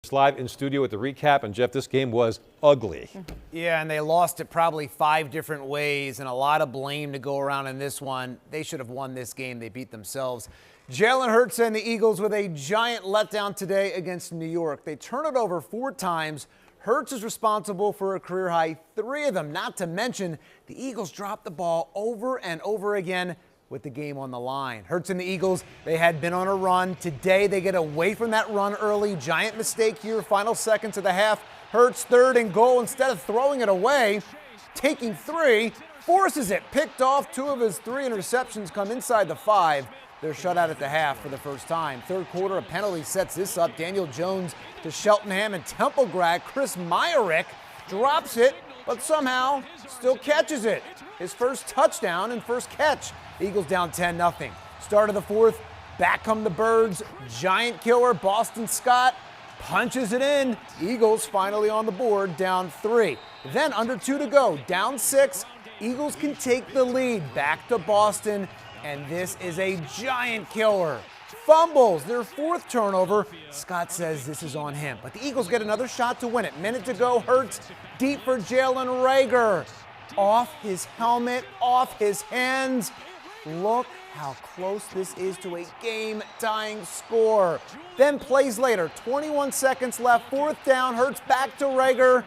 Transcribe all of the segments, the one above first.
Sports Live in studio with the recap. And Jeff, this game was ugly. Yeah, and they lost it probably 5 different ways, and a lot of blame to go around in this one. They should have won this game. They beat themselves. Jalen Hurts and the Eagles with a giant letdown today against New York. They turn it over 4 times. Hurts is responsible for a career-high 3 of them, not to mention the Eagles dropped the ball over and over again with the game on the line. Hurts and the Eagles, they had been on a run. Today they get away from that run early. Giant mistake here, final seconds of the half. Hurts 3rd and goal. Instead of throwing it away, taking 3, forces it. Picked off. 2 of his 3 interceptions come inside the 5. They're shut out at the half for the first time. Third quarter, a penalty sets this up. Daniel Jones to Cheltenham, and Temple grad Chris Myarick drops it, but somehow still catches it. His first touchdown and first catch. Eagles down 10-0. Start of the 4th, back come the Birds. Giant killer Boston Scott punches it in. Eagles finally on the board, down 3. Then under 2 to go, down 6. Eagles can take the lead back to Boston, and this is a giant killer. Fumbles, their 4th turnover. Scott says this is on him, but the Eagles get another shot to win it. Minute to go, Hurts deep for Jalen Reagor. Off his helmet, off his hands. Look how close this is to a game-tying score. Then plays later, 21 seconds left, 4th down, Hurts back to Reagor.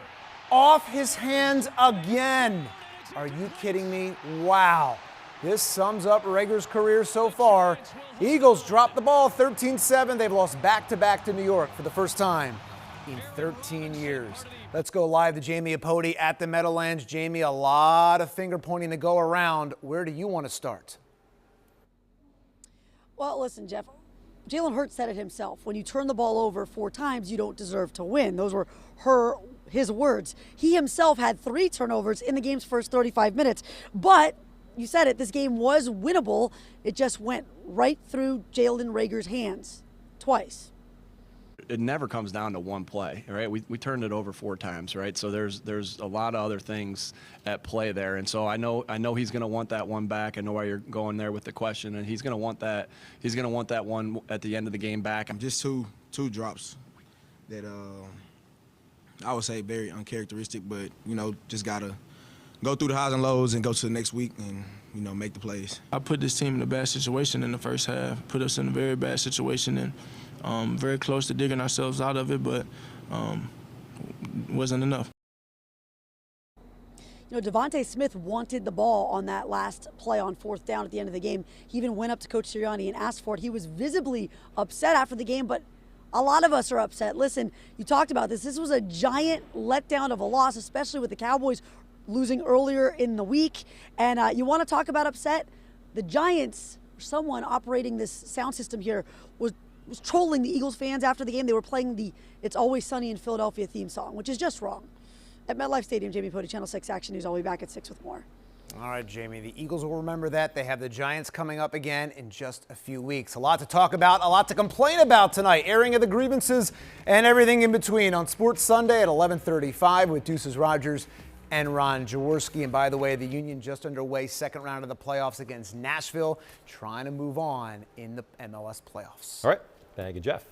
Off his hands again. Are you kidding me? Wow. This sums up Reagor's career so far. Eagles drop the ball 13-7. They've lost back-to-back to New York for the first time in 13 years. Let's go live to Jamie Apodi at the Meadowlands. Jamie, a lot of finger pointing to go around. Where do you want to start? Well, listen, Jeff, Jalen Hurts said it himself. When you turn the ball over 4 times, you don't deserve to win. Those were his words. He himself had 3 turnovers in the game's first 35 minutes. But you said it, this game was winnable. It just went right through Jalen Reagor's hands twice. It never comes down to one play, right? We turned it over 4 times, right? So there's a lot of other things at play there, and so I know he's going to want that one back. I know why you're going there with the question, and he's going to want that. He's going to want that one at the end of the game back. Just two drops that I would say very uncharacteristic, but just gotta go through the highs and lows and go to the next week and make the plays. I put this team in a bad situation in the first half. Put us in a very bad situation and. Very close to digging ourselves out of it, but wasn't enough. Devontae Smith wanted the ball on that last play on 4th down at the end of the game. He even went up to Coach Sirianni and asked for it. He was visibly upset after the game, but a lot of us are upset. Listen, you talked about this. This was a giant letdown of a loss, especially with the Cowboys losing earlier in the week. And you want to talk about upset? The Giants, someone operating this sound system here, was trolling the Eagles fans after the game. They were playing the It's Always Sunny in Philadelphia theme song, which is just wrong. At MetLife Stadium, Jamie Apodi, Channel 6 Action News. I'll be back at 6 with more. All right, Jamie, the Eagles will remember that. They have the Giants coming up again in just a few weeks. A lot to talk about, a lot to complain about tonight. Airing of the grievances and everything in between on Sports Sunday at 11:35 with Deuces Rogers and Ron Jaworski. And by the way, the Union just underway, 2nd round of the playoffs against Nashville, trying to move on in the MLS playoffs. All right. Thank you, Jeff.